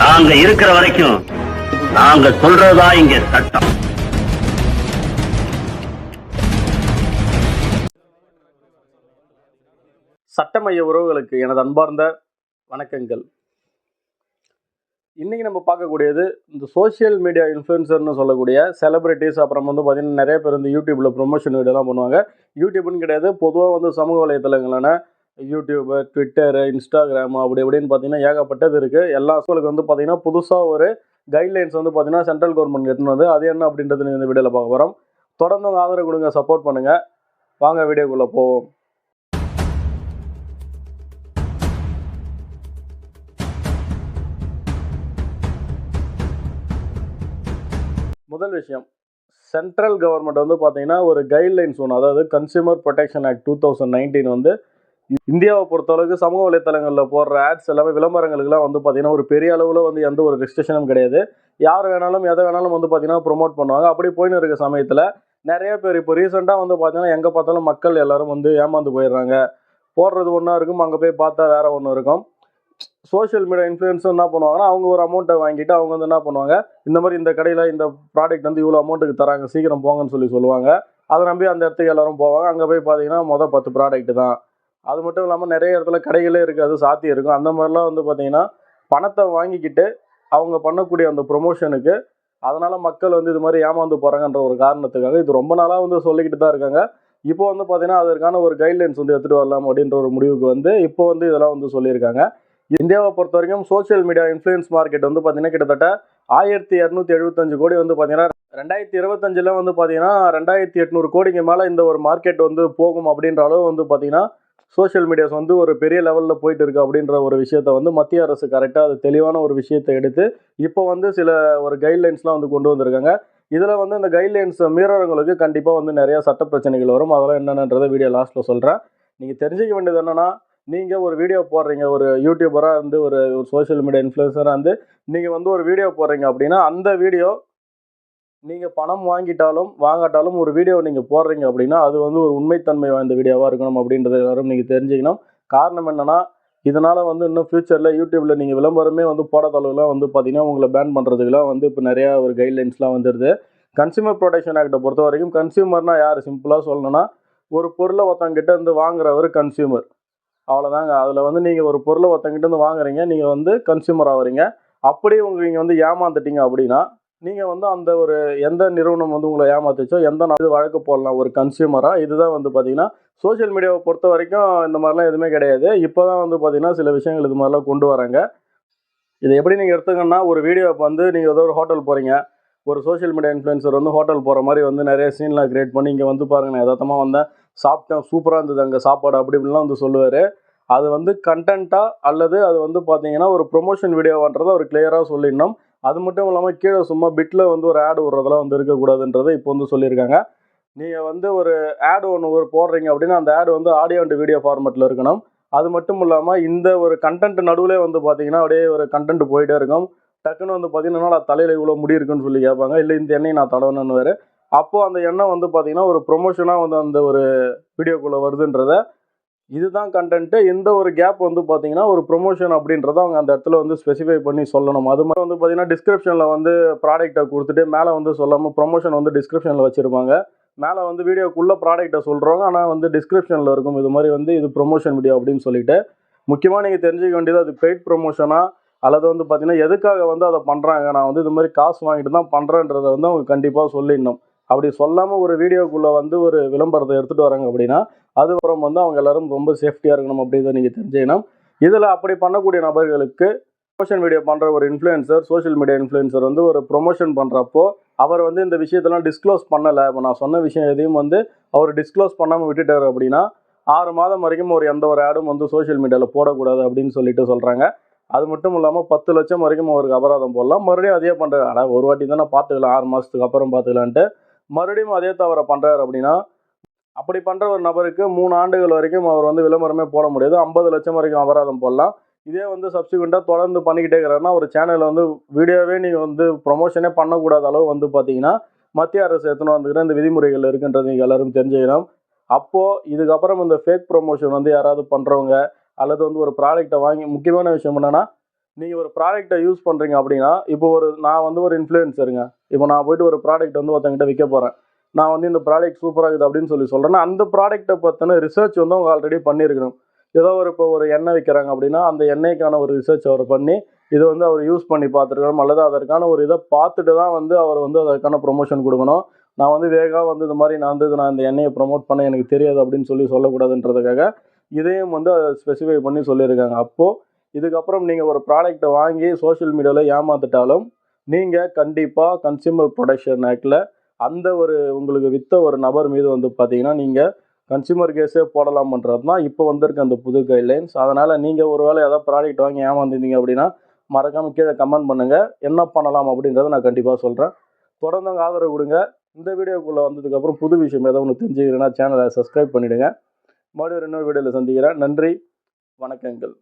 நாங்க இருக்கிற வரைக்கும் நாங்க சொல்றதா இங்க சட்டம். சட்டமைய உறவுகளுக்கு எனது அன்பார்ந்த வணக்கங்கள். இன்றைக்கி நம்ம பார்க்கக்கூடியது இந்த சோஷியல் மீடியா இன்ஃப்ளூயன்சர்னு சொல்லக்கூடிய செலிபிரிட்டிஸ். அப்புறம் வந்து பார்த்திங்கன்னா நிறைய பேர் வந்து யூடியூப்பில் ப்ரொமோஷன் வீடியோலாம் பண்ணுவாங்க. யூடியூப்னு கிடையாது, பொதுவாக வந்து சமூக வலைத்தளங்களான யூடியூபு, ட்விட்டரு, இன்ஸ்டாகிராமு அப்படி இப்படின்னு பார்த்திங்கன்னா ஏகப்பட்டது இருக்குது. எல்லா ஸ்கூலுக்கு வந்து பார்த்திங்கன்னா புதுசாக ஒரு கைட்லைன்ஸ் வந்து பார்த்திங்கன்னா சென்ட்ரல் கவர்மெண்ட் எடுத்துன்னு வந்து அது என்ன அப்படின்றது நீங்கள் இந்த வீடியோவில் பார்க்க போகிறோம். தொடர்ந்து உங்கள் ஆதரவு கொடுங்க, சப்போர்ட் பண்ணுங்கள். வாங்க வீடியோக்குள்ளே போவோம். முதல் விஷயம், சென்ட்ரல் கவர்மெண்ட் வந்து பார்த்தீங்கன்னா ஒரு கைட்லைன்ஸ் ஒன்று, அதாவது கன்சியூமர் ப்ரொடெக்ஷன் ஆக்ட் 2019 வந்து இந்தியாவை பொறுத்தளவுக்கு சமூக வலைத்தளங்களில் போடுற ஆட்ஸ் எல்லாமே விளம்பரங்களுக்குலாம் வந்து பார்த்தீங்கன்னா ஒரு பெரிய அளவில் வந்து எந்த ஒரு ரெஸ்ட்ரிக்ஷனும் கிடையாது. யார் வேணாலும் எதை வேணாலும் வந்து பார்த்தீங்கன்னா ப்ரொமோட் பண்ணுவாங்க. அப்படி போயின்னு இருக்க சமயத்தில் நிறைய பேர் இப்போ ரீசெண்டாக வந்து பார்த்தீங்கன்னா எங்கே பார்த்தாலும் மக்கள் எல்லாரும் வந்து ஏமாந்து போயிடுறாங்க. போடுறது ஒன்றா இருக்கும், அங்கே போய் பார்த்தா வேற ஒன்று இருக்கும். சோஷியல் மீடியா இன்ஃப்ளூயன்ஸும் என்ன பண்ணுவாங்கன்னா அவங்க ஒரு அமௌண்ட்டை வாங்கிட்டு அவங்க வந்து என்ன பண்ணுவாங்க, இந்த மாதிரி இந்த கடையில் இந்த ப்ராடக்ட் வந்து இவ்வளோ அமௌண்ட்டுக்கு தராங்க, சீக்கிரம் போங்கன்னு சொல்லுவாங்க. அதை நம்பி அந்த இடத்துக்கு எல்லோரும் போவாங்க. அங்கே போய் பார்த்தீங்கன்னா மொதல் 10 ப்ராடக்ட் தான். அது மட்டும் இல்லாமல் நிறைய இடத்துல கடைகளே இருக்காது, சாத்தியம் இருக்கும். அந்த மாதிரிலாம் வந்து பார்த்தீங்கன்னா பணத்தை வாங்கிக்கிட்டு அவங்க பண்ணக்கூடிய அந்த ப்ரொமோஷனுக்கு அதனால் மக்கள் வந்து இது மாதிரி ஏமாந்து போகிறாங்கன்ற ஒரு காரணத்துக்காக இது ரொம்ப நாளாக வந்து சொல்லிக்கிட்டு தான் இருக்காங்க. இப்போ வந்து பார்த்தீங்கன்னா அதற்கான ஒரு கைட்லைன்ஸ் வந்து எடுத்துகிட்டு வரலாம் அப்படின்ற ஒரு முடிவுக்கு வந்து இப்போ வந்து இதெல்லாம் வந்து சொல்லியிருக்காங்க. இந்தியாவை பொறுத்த வரைக்கும் சோஷியல் மீடியா இன்ஃப்ளூயன்ஸ் மார்க்கெட் வந்து பார்த்தீங்கன்னா கிட்டத்தட்ட 1275 கோடி வந்து பார்த்தீங்கன்னா 2025 வந்து பார்த்தீங்கன்னா 2800 கோடிக்கு மேலே இந்த ஒரு மார்க்கெட் வந்து போகும் அப்படின்ற அளவு வந்து பார்த்தீங்கன்னா சோஷியல் மீடியாஸ் வந்து ஒரு பெரிய லெவலில் போயிட்டு இருக்கு அப்படின்ற ஒரு விஷயத்த வந்து மத்திய அரசு கரெக்டாக அது தெளிவான ஒரு விஷயத்தை எடுத்து இப்போ வந்து சில ஒரு கைட்லைன்ஸ்லாம் வந்து கொண்டு வந்திருக்காங்க. இதில் வந்து இந்த கைட்லைன்ஸ் மீறவங்களுக்கு கண்டிப்பாக வந்து நிறையா சட்ட பிரச்சனைகள் வரும். அதெல்லாம் என்னென்னன்றதை வீடியோ லாஸ்ட்டில் சொல்கிறேன். நீங்கள் தெரிஞ்சிக்க வேண்டியது என்னென்னா, நீங்கள் ஒரு வீடியோ போடுறீங்க, ஒரு யூடியூபராக இருந்து ஒரு சோஷியல் மீடியா இன்ஃப்ளூயன்சராக இருந்து நீங்கள் வந்து ஒரு வீடியோ போடுறீங்க அப்படின்னா அந்த வீடியோ நீங்கள் பணம் வாங்கிட்டாலும் வாங்காட்டாலும் ஒரு வீடியோ நீங்கள் போடுறீங்க அப்படின்னா அது வந்து ஒரு உண்மைத்தன்மை வாய்ந்த வீடியோவாக இருக்கணும் அப்படின்றத எல்லாரும் நீங்கள் தெரிஞ்சுக்கணும். காரணம் என்னென்னா, இதனால் வந்து இன்னும் ஃப்யூச்சரில் யூடியூப்பில் நீங்கள் விளம்பரமே வந்து போடாதளவுலாம் வந்து பார்த்தீங்கன்னா உங்களை பேன் பண்ணுறதுக்குலாம் வந்து இப்போ நிறையா ஒரு கைட்லைன்ஸ்லாம் வந்துடுது. கன்சியூமர் ப்ரொடெக்ஷன் ஆக்டை பொறுத்த வரைக்கும் கன்சியூமர்னால் யார், சிம்பிளாக சொல்லணும்னா ஒரு பொருளை ஒருத்தங்கிட்ட இருந்து வாங்குறவர் கன்சியூமர், அவ்வளோதாங்க. அதில் வந்து நீங்கள் ஒரு பொருளை ஒருத்தங்கிட்ட இருந்து வாங்குறீங்க, நீங்கள் வந்து கன்சியூமர் ஆகிறீங்க. அப்படியே நீங்கள் வந்து ஏமாந்துட்டீங்க அப்படின்னா நீங்கள் வந்து அந்த ஒரு எந்த நிறுவனம் வந்து உங்களை ஏமாத்துச்சோ எந்த நாள் வழக்கு போடலாம் ஒரு கன்சியூமராக. இதுதான் வந்து பார்த்தீங்கன்னா சோஷியல் மீடியாவை பொறுத்த வரைக்கும் இந்த மாதிரிலாம் எதுவுமே கிடையாது. இப்போ தான் வந்து பார்த்தீங்கன்னா சில விஷயங்கள் இது மாதிரிலாம் கொண்டு வராங்க. இதை எப்படி நீங்கள் எடுத்துக்கணும்னா, ஒரு வீடியோ வந்து நீங்கள் ஏதோ ஒரு ஹோட்டல் போகிறீங்க, ஒரு சோஷியல் மீடியா இன்ஃப்ளூயன்சர் வந்து ஹோட்டல் போகிற மாதிரி வந்து நிறைய சீன்லாம் கிரியேட் பண்ணி இங்கே வந்து பாருங்கள், நான் யதார்த்தமாக வந்தேன், சாப்பிட்டேன், சூப்பராக இருந்தது அங்கே சாப்பாடு அப்படி இப்படிலாம் வந்து சொல்லுவார். அது வந்து கண்டென்ட்டாக அல்லது அது வந்து பார்த்தீங்கன்னா ஒரு ப்ரொமோஷன் வீடியோன்றதை அவர் கிளியராக சொல்லிடணும். அது மட்டும் இல்லாமல் கீழே சும்மா பிட்டில் வந்து ஒரு ஆடு விடுறதெல்லாம் வந்து இருக்கக்கூடாதுன்றதை இப்போ வந்து சொல்லியிருக்காங்க. நீங்கள் வந்து ஒரு ஆடு ஒன்று போடுறீங்க அப்படின்னா அந்த ஆடு வந்து ஆடியோ அண்ட் வீடியோ ஃபார்மேட்டில் இருக்கணும். அது மட்டும் இல்லாமல் இந்த ஒரு கண்டென்ட் நடுவில் வந்து பார்த்தீங்கன்னா அப்படியே ஒரு கண்டென்ட் போயிட்டே இருக்கும். டக்குன்னு வந்து பார்த்தீங்கன்னா தலையில் இவ்வளோ முடி இருக்குன்னு சொல்லி கேட்பாங்க, இல்லை இந்த எண்ணெய் நான் தடவணுன்னு வேறு. அப்போது அந்த எண்ணெய் வந்து பார்த்தீங்கன்னா ஒரு ப்ரொமோஷனாக வந்து அந்த ஒரு வீடியோக்குள்ளே வருதுன்றதை, இதுதான் கண்டென்ட்டு, எந்த ஒரு கேப் வந்து பார்த்தீங்கன்னா ஒரு ப்ரொமோஷன் அப்படின்றத அவங்க அந்த இடத்துல வந்து ஸ்பெசிஃபை பண்ணி சொல்லணும். அது மாதிரி வந்து பார்த்தீங்கன்னா டிஸ்கிரிப்ஷனில் வந்து ப்ராடக்ட்டை கொடுத்துட்டு மேலே வந்து சொல்லாமல் ப்ரொமோஷன் வந்து டிஸ்கிரிப்ஷனில் வச்சுருப்பாங்க. மேலே வந்து வீடியோக்குள்ளே ப்ராடக்ட்டை சொல்கிறவங்க, ஆனால் வந்து டிஸ்கிரிப்ஷனில் இருக்கும் இது மாதிரி வந்து இது ப்ரொமோஷன் வீடியோ அப்படின்னு சொல்லிட்டு. முக்கியமாக நீங்கள் தெரிஞ்சுக்க வேண்டியது அது பெய்ட் ப்ரொமோஷனா அல்லது வந்து பார்த்தீங்கன்னா எதுக்காக வந்து அதை பண்ணுறாங்க, நான் வந்து இது மாதிரி காசு வாங்கிட்டு தான் பண்ணுறேன்றதை வந்து அவங்க கண்டிப்பாக சொல்லிடணும். அப்படி சொல்லாமல் ஒரு வீடியோக்குள்ளே வந்து ஒரு விளம்பரத்தை எடுத்துகிட்டு வராங்க அப்படின்னா அதுக்கப்புறம் வந்து அவங்க எல்லாரும் ரொம்ப சேஃப்டியாக இருக்கணும் அப்படின்றத நீங்கள் தெரிஞ்சுக்கணும். இதில் அப்படி பண்ணக்கூடிய நபர்களுக்கு ப்ரொமோஷன் வீடியோ பண்ணுற ஒரு இன்ஃப்ளூயன்சர், சோஷியல் மீடியா இன்ஃப்ளூயன்சர் வந்து ஒரு ப்ரொமோஷன் பண்ணுறப்போ அவர் வந்து இந்த விஷயத்தெல்லாம் டிஸ்க்ளோஸ் பண்ணலை, இப்போ நான் சொன்ன விஷயம் எதையும் வந்து அவர் டிஸ்க்ளோஸ் பண்ணாமல் விட்டுட்டார் அப்படின்னா 6 மாதம் வரைக்கும் எந்த ஒரு ஆடும் வந்து சோஷியல் மீடியாவில் போடக்கூடாது அப்படின்னு சொல்லிட்டு சொல்கிறாங்க. அது மட்டும் இல்லாமல் 10 லட்சம் வரைக்கும் அவருக்கு அபராதம் போடலாம். மறுபடியும் அதே பண்ணுறாரு, ஒரு வாட்டி தானே பார்த்துக்கலாம், 6 மாதத்துக்கு அப்புறம் பார்த்துக்கலான்ட்டு மறுபடியும் அதே தவிர பண்ணுறாரு அப்படின்னா, அப்படி பண்ணுற ஒரு நபருக்கு 3 ஆண்டுகள் வரைக்கும் அவர் வந்து விளம்பரமே போட முடியாது, 50 லட்சம் வரைக்கும் அபராதம் போடலாம். இதே வந்து சப்சிக்வெண்ட்டாக தொடர்ந்து பண்ணிக்கிட்டே இருக்கிறாருன்னா ஒரு சேனலில் வந்து வீடியோவே நீங்கள் வந்து ப்ரொமோஷனே பண்ணக்கூடாத அளவு வந்து பார்த்தீங்கன்னா மத்திய அரசு எடுத்துன்னு வந்துக்கிற இந்த விதிமுறைகள் இருக்குன்றது நீங்கள் எல்லோரும் தெரிஞ்சுக்கணும். அப்போது இதுக்கப்புறம் இந்த ஃபேக் ப்ரொமோஷன் வந்து யாராவது பண்ணுறவங்க அல்லது வந்து ஒரு ப்ராடக்ட்டை வாங்கி, முக்கியமான விஷயம் என்னென்னா நீங்கள் ஒரு ப்ராடக்ட்டை யூஸ் பண்ணுறீங்க அப்படின்னா இப்போ நான் வந்து ஒரு இன்ஃப்ளூயன்சருங்க. இப்போ நான் போயிட்டு ஒரு ப்ராடக்ட் வந்து ஒருத்தங்கிட்ட விற்க போகிறேன். நான் வந்து இந்த ப்ராடக்ட் சூப்பராக இருக்குது அப்படின்னு சொல்கிறேன்னா அந்த ப்ராடக்ட்டை பற்றின ரிசர்ச் வந்து அவங்க ஆல்ரெடி பண்ணியிருக்கணும். ஏதோ இப்போ ஒரு எண்ணெய் விற்கிறாங்க அப்படின்னா அந்த எண்ணெய்க்கான ஒரு ரிசர்ச் அவர் பண்ணி இதை வந்து அவர் யூஸ் பண்ணி பார்த்துருக்கணும், அல்லது அதற்கான ஒரு இதை பார்த்துட்டு தான் வந்து அவர் வந்து அதற்கான ப்ரொமோஷன் கொடுக்கணும். நான் வந்து வேகமாக வந்து இது மாதிரி நான் இந்த எண்ணெயை ப்ரொமோட் பண்ண எனக்கு தெரியாது அப்படின்னு சொல்லக்கூடாதுன்றதுக்காக இதையும் வந்து ஸ்பெசிஃபை பண்ணி சொல்லியிருக்காங்க. அப்போது இதுக்கப்புறம் நீங்கள் ஒரு ப்ராடக்ட்டை வாங்கி சோஷியல் மீடியாவில் ஏமாற்றிட்டாலும் நீங்கள் கண்டிப்பாக கன்சியூமர் ப்ரொடெக்ஷன் ஆக்டில் அந்த உங்களுக்கு விற்ற ஒரு நபர் மீது வந்து பார்த்தீங்கன்னா நீங்கள் கன்சியூமர் கேஸே போடலாம்ன்றது தான் இப்போ வந்திருக்க அந்த புது கைட்லைன்ஸ். அதனால் நீங்கள் ஒரு வேளை ஏதாவது ப்ராடக்ட் வாங்கி ஏமாந்துருந்தீங்க அப்படின்னா மறக்காமல் கீழே கமெண்ட் பண்ணுங்கள், என்ன பண்ணலாம் அப்படின்றத நான் கண்டிப்பாக சொல்கிறேன். தொடர்ந்து அங்கே ஆதரவு கொடுங்க. இந்த வீடியோக்குள்ளே வந்ததுக்கப்புறம் புது விஷயம் ஏதோ ஒன்று தெரிஞ்சுக்கிறேன்னா சேனலை சப்ஸ்கிரைப் பண்ணிவிடுங்க. மறுபடியும் இன்னொரு வீடியோவில் சந்திக்கிறேன். நன்றி, வணக்கங்கள்.